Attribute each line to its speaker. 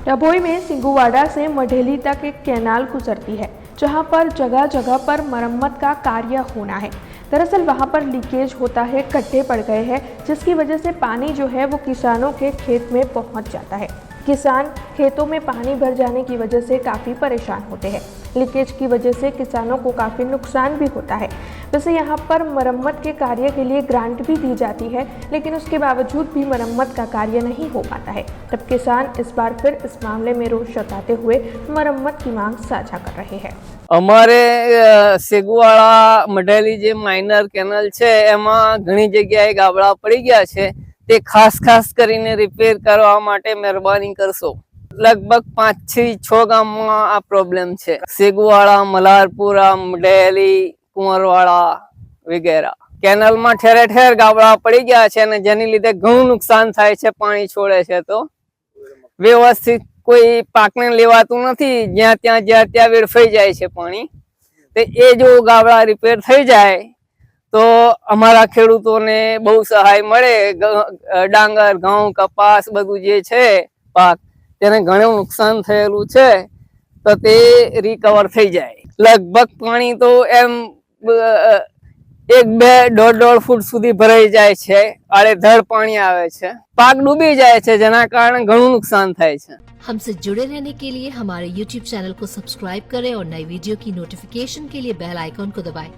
Speaker 1: डभोई में सिंगुवाड़ा से मढ़ेली तक एक कैनाल गुजरती है, जहां पर जगह जगह पर मरम्मत का कार्य होना है। दरअसल वहां पर लीकेज होता है, गड्ढे पड़ गए हैं, जिसकी वजह से पानी जो है वो किसानों के खेत में पहुंच जाता है। किसान खेतों में पानी भर जाने की वजह से काफ़ी परेशान होते हैं। लीकेज की वजह से किसानों को काफ़ी नुकसान भी होता है। वैसे यहाँ पर मरम्मत के कार्य के लिए ग्रांट भी दी जाती है, लेकिन उसके बावजूद भी मरम्मत का कार्य नहीं हो पाता है। तब किसान इस बार फिर इस मामले में रोष जताते हुए मरम्मत की मांग साझा कर रहे हैं।
Speaker 2: અમારે સેગુવાળા મઢેલી જે માઇનર કેનલ છે એમાં ઘણી જગ્યાએ ગાબડા પડી ગયા છે, તે ખાસ કરીને રિપેર કરવા માટે મહેરબાની કરશો। લગભગ 5 થી 6 ગામમાં આ પ્રોબ્લેમ છે। સેગુવાળા, મલારપુરા, મઢેલી, કુંવરવાળા વગેરે કેનલમાં ઠેર ઠેર ગાબડા પડી ગયા છે અને જેની લીધે ઘણું નુકસાન થાય છે। પાણી છોડે છે તો વ્યવસ્થિત કોઈ પાકને લેવાતું નથી, જ્યાં ત્યાં વેડફાઈ જાય છે પાણી। તો એ જો ગાબડા રિપેર થઈ જાય તો અમારા ખેડૂતોને બહુ સહાય મળે। ડાંગર, ઘઉં, કપાસ બધું જે છે પાક, તેને ઘણું નુકસાન થયેલું છે તો તે રિકવર થઈ જાય। લગભગ પાણી તો એમ 1, 2, 1.5 ફૂટ સુધી ભરાઈ જાય છે। આડેધડ પાણી આવે છે, પાક ડૂબી જાય છે, જેના કારણે ઘણું નુકસાન થાય છે।
Speaker 3: हमसे जुड़े रहने के लिए हमारे YouTube चैनल को सब्सक्राइब करें और नई वीडियो की नोटिफिकेशन के लिए बेल आइकॉन को दबाएं।